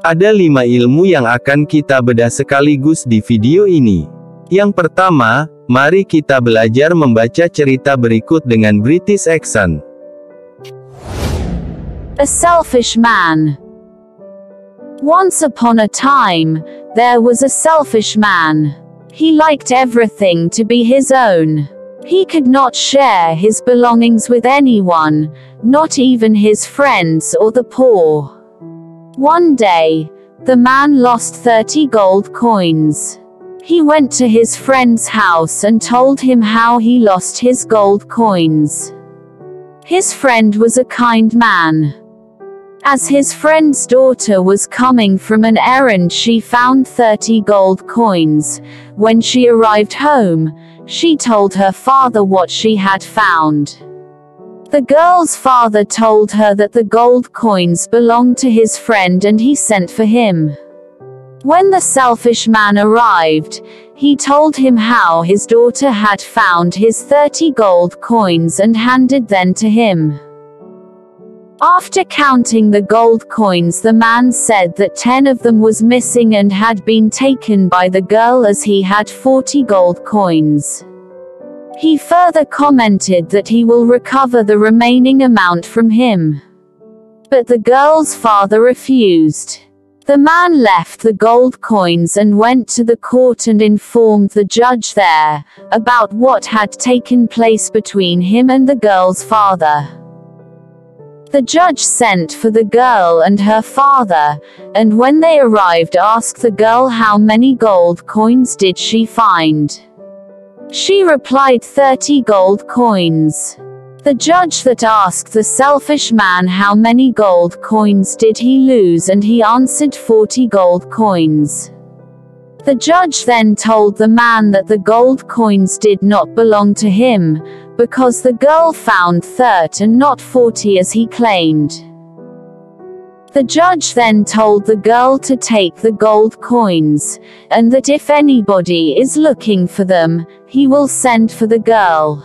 Ada 5 ilmu yang akan kita bedah sekaligus di video ini. Yang pertama, mari kita belajar membaca cerita berikut dengan British accent. A selfish man. Once upon a time, there was a selfish man. He liked everything to be his own. He could not share his belongings with anyone, not even his friends or the poor. One day, the man lost 30 gold coins. He went to his friend's house and told him how he lost his gold coins. His friend was a kind man. As his friend's daughter was coming from an errand, she found 30 gold coins. When she arrived home, she told her father what she had found. The girl's father told her that the gold coins belonged to his friend and he sent for him. When the selfish man arrived, he told him how his daughter had found his 30 gold coins and handed them to him. After counting the gold coins, the man said that 10 of them was missing and had been taken by the girl as he had 40 gold coins. He further commented that he will recover the remaining amount from him. But the girl's father refused. The man left the gold coins and went to the court and informed the judge there about what had taken place between him and the girl's father. The judge sent for the girl and her father, and when they arrived, asked the girl how many gold coins did she find. She replied 30 gold coins. The judge that asked the selfish man how many gold coins did he lose, and he answered 40 gold coins. The judge then told the man that the gold coins did not belong to him, because the girl found 30 and not 40 as he claimed. The judge then told the girl to take the gold coins, and that if anybody is looking for them, he will send for the girl.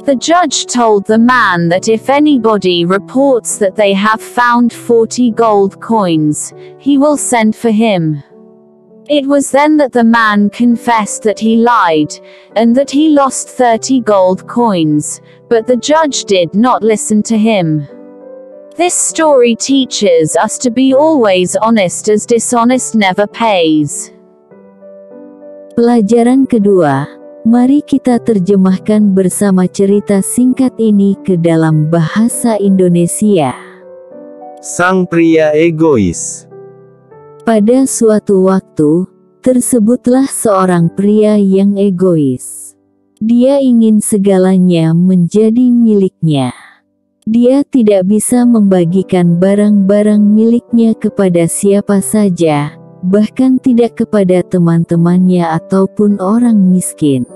The judge told the man that if anybody reports that they have found 40 gold coins, he will send for him. It was then that the man confessed that he lied, and that he lost 30 gold coins, but the judge did not listen to him. This story teaches us to be always honest, as dishonest never pays. Pelajaran kedua, mari kita terjemahkan bersama cerita singkat ini ke dalam bahasa Indonesia. Sang pria egois. Pada suatu waktu, tersebutlah seorang pria yang egois. Dia ingin segalanya menjadi miliknya. Dia tidak bisa membagikan barang-barang miliknya kepada siapa saja, bahkan tidak kepada teman-temannya ataupun orang miskin.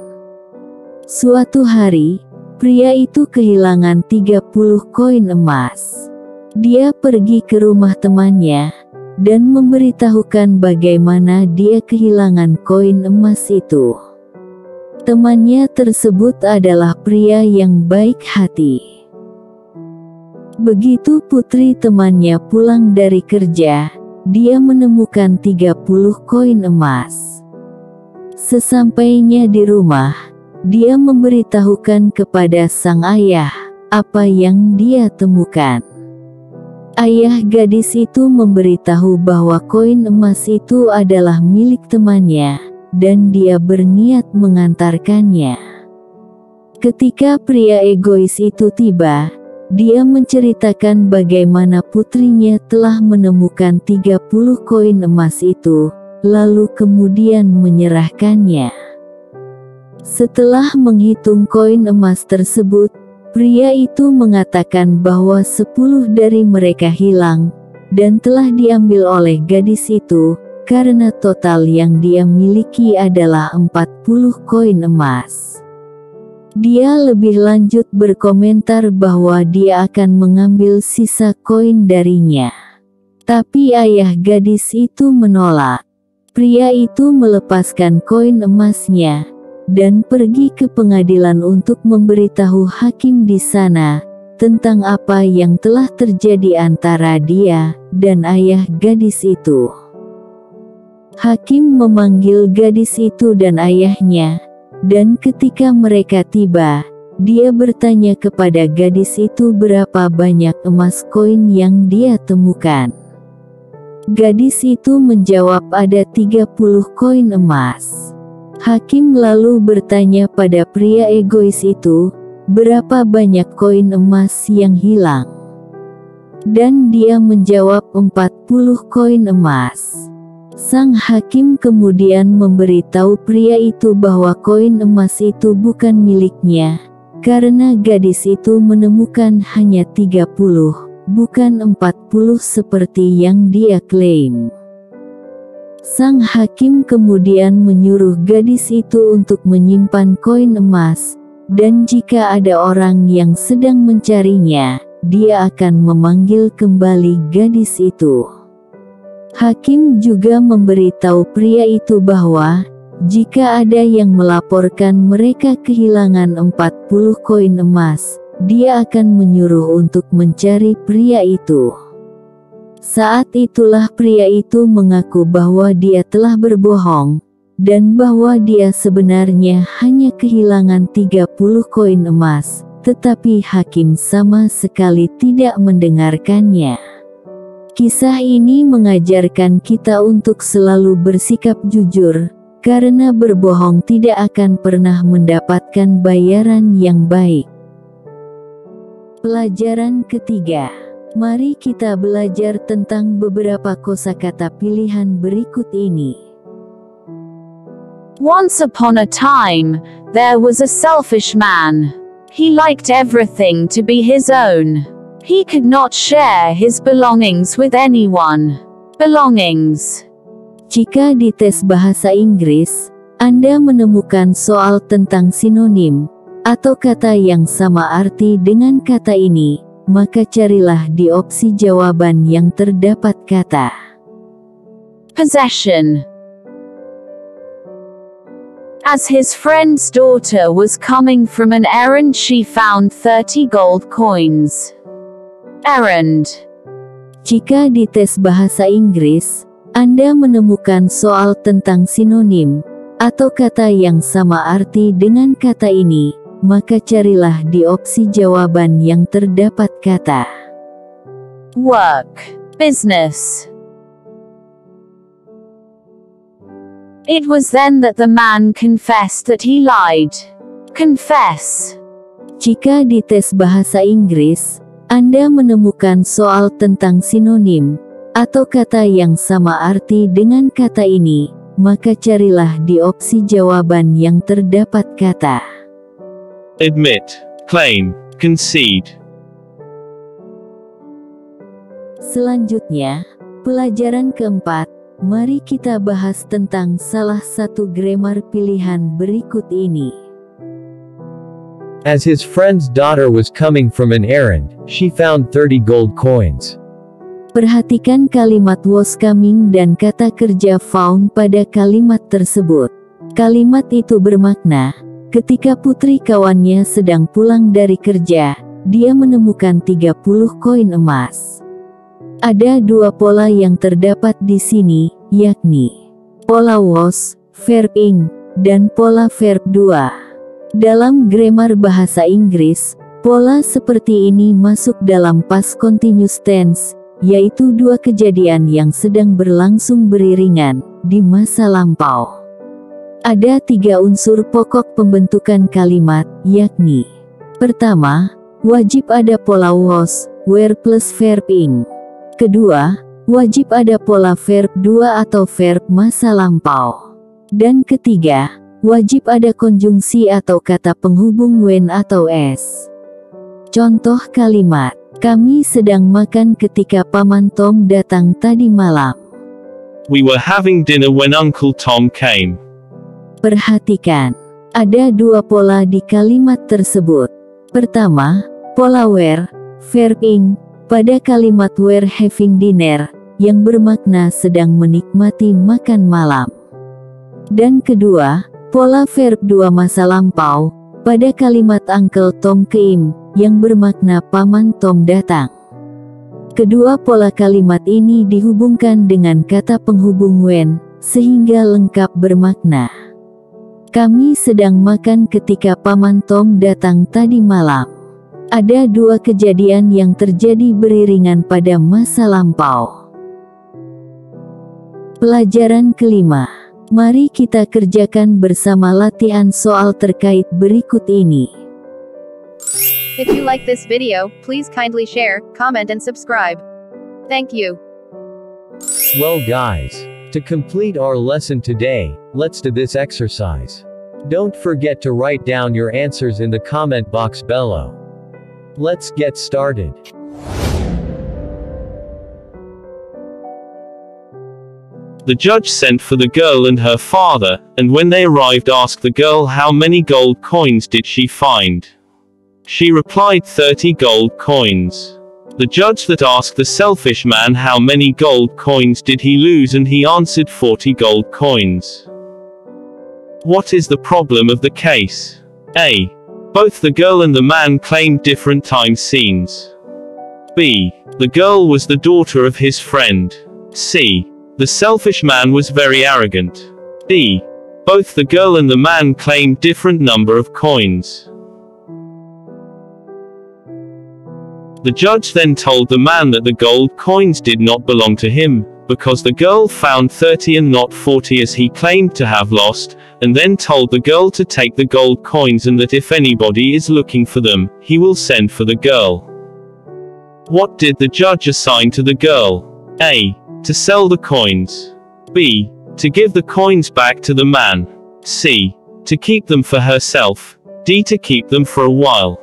Suatu hari, pria itu kehilangan 30 koin emas. Dia pergi ke rumah temannya dan memberitahukan bagaimana dia kehilangan koin emas itu. Temannya tersebut adalah pria yang baik hati. Begitu putri temannya pulang dari kerja, dia menemukan 30 koin emas. Sesampainya di rumah, dia memberitahukan kepada sang ayah apa yang dia temukan. Ayah gadis itu memberitahu bahwa koin emas itu adalah milik temannya, dan dia berniat mengantarkannya. Ketika pria egois itu tiba, dia menceritakan bagaimana putrinya telah menemukan 30 koin emas itu, lalu kemudian menyerahkannya. Setelah menghitung koin emas tersebut, pria itu mengatakan bahwa 10 dari mereka hilang, dan telah diambil oleh gadis itu, karena total yang dia miliki adalah 40 koin emas. Dia lebih lanjut berkomentar bahwa dia akan mengambil sisa koin darinya. Tapi ayah gadis itu menolak. Pria itu melepaskan koin emasnya dan pergi ke pengadilan untuk memberitahu hakim di sana tentang apa yang telah terjadi antara dia dan ayah gadis itu. Hakim memanggil gadis itu dan ayahnya, dan ketika mereka tiba, dia bertanya kepada gadis itu berapa banyak emas koin yang dia temukan. Gadis itu menjawab ada 30 koin emas. Hakim lalu bertanya pada pria egois itu, berapa banyak koin emas yang hilang? Dan dia menjawab 40 koin emas. Sang hakim kemudian memberitahu pria itu bahwa koin emas itu bukan miliknya, karena gadis itu menemukan hanya 30, bukan 40 seperti yang dia klaim. Sang hakim kemudian menyuruh gadis itu untuk menyimpan koin emas, dan jika ada orang yang sedang mencarinya, dia akan memanggil kembali gadis itu. Hakim juga memberitahu pria itu bahwa, jika ada yang melaporkan mereka kehilangan 40 koin emas, dia akan menyuruh untuk mencari pria itu. Saat itulah pria itu mengaku bahwa dia telah berbohong, dan bahwa dia sebenarnya hanya kehilangan 30 koin emas, tetapi hakim sama sekali tidak mendengarkannya. Kisah ini mengajarkan kita untuk selalu bersikap jujur, karena berbohong tidak akan pernah mendapatkan bayaran yang baik. Pelajaran ketiga. Mari kita belajar tentang beberapa kosakata pilihan berikut ini. Once upon a time, there was a selfish man. He liked everything to be his own. He could not share his belongings with anyone. Belongings. Jika di tes bahasa Inggris, Anda menemukan soal tentang sinonim, atau kata yang sama arti dengan kata ini, maka carilah di opsi jawaban yang terdapat kata Possession. As his friend's daughter was coming from an errand, she found 30 gold coins. Errand. Jika di tes bahasa Inggris, Anda menemukan soal tentang sinonim, atau kata yang sama arti dengan kata ini, maka carilah di opsi jawaban yang terdapat kata Work. Business. It was then that the man confessed that he lied. Confess. Jika di tes bahasa Inggris, Anda menemukan soal tentang sinonim, atau kata yang sama arti dengan kata ini, maka carilah di opsi jawaban yang terdapat kata admit, claim, concede. Selanjutnya, pelajaran keempat, mari kita bahas tentang salah satu grammar pilihan berikut ini. As his friend's daughter was coming from an errand, she found 30 gold coins. Perhatikan kalimat was coming dan kata kerja found pada kalimat tersebut. Kalimat itu bermakna, ketika putri kawannya sedang pulang dari kerja, dia menemukan 30 koin emas. Ada dua pola yang terdapat di sini, yakni pola was, verb ing, dan pola verb 2. Dalam grammar bahasa Inggris, pola seperti ini masuk dalam past continuous tense, yaitu dua kejadian yang sedang berlangsung beriringan di masa lampau. Ada 3 unsur pokok pembentukan kalimat, yakni: pertama, wajib ada pola was, were plus verb ing. Kedua, wajib ada pola verb 2 atau verb masa lampau. Dan ketiga, wajib ada konjungsi atau kata penghubung when atau s. Contoh kalimat, kami sedang makan ketika Paman Tom datang tadi malam. We were having dinner when Uncle Tom came. Perhatikan, ada 2 pola di kalimat tersebut. Pertama, pola were, verb ing, pada kalimat were having dinner, yang bermakna sedang menikmati makan malam. Dan kedua, pola verb 2 masa lampau, pada kalimat Uncle Tom came, yang bermakna Paman Tom datang. Kedua pola kalimat ini dihubungkan dengan kata penghubung when, sehingga lengkap bermakna. Kami sedang makan ketika Paman Tom datang tadi malam. Ada dua kejadian yang terjadi beriringan pada masa lampau. Pelajaran kelima. Mari kita kerjakan bersama latihan soal terkait berikut ini. If you like this video, please kindly share, comment and subscribe. Thank you. Well guys, to complete our lesson today, let's do this exercise. Don't forget to write down your answers in the comment box below. Let's get started. The judge sent for the girl and her father, and when they arrived asked the girl how many gold coins did she find. She replied 30 gold coins. The judge that asked the selfish man how many gold coins did he lose, and he answered 40 gold coins. What is the problem of the case? A. Both the girl and the man claimed different time scenes. B. The girl was the daughter of his friend. C. The selfish man was very arrogant. D. Both the girl and the man claimed different number of coins. The judge then told the man that the gold coins did not belong to him, because the girl found 30 and not 40 as he claimed to have lost, and then told the girl to take the gold coins and that if anybody is looking for them, he will send for the girl. What did the judge assign to the girl? A. To sell the coins. B. To give the coins back to the man. C. To keep them for herself. D. To keep them for a while.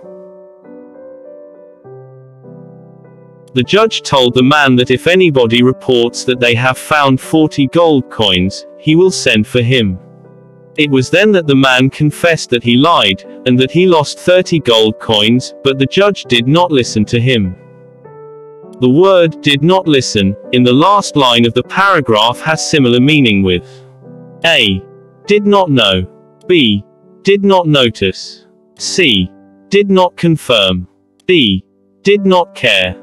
The judge told the man that if anybody reports that they have found 40 gold coins, he will send for him. It was then that the man confessed that he lied, and that he lost 30 gold coins, but the judge did not listen to him. The word "did not listen" in the last line of the paragraph has similar meaning with A. Did not know. B. Did not notice. C. Did not confirm. D. Did not care.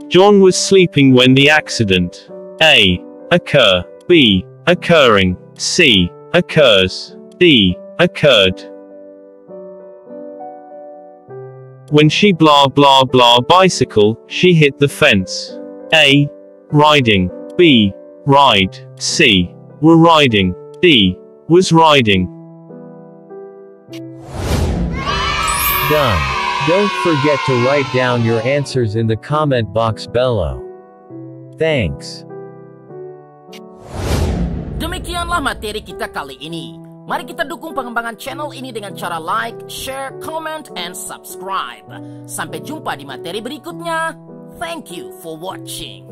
John was sleeping when the accident A. Occur. B. Occurring. C. Occurs. D. Occurred. When she blah blah blah bicycle, she hit the fence. A. Riding. B. Ride. C. Were riding. D. Was riding. Done. Don't forget to write down your answers in the comment box below. Thanks. Demikianlah materi kita kali ini. Mari kita dukung pengembangan channel ini dengan cara like, share, comment, and subscribe. Sampai jumpa di materi berikutnya. Thank you for watching.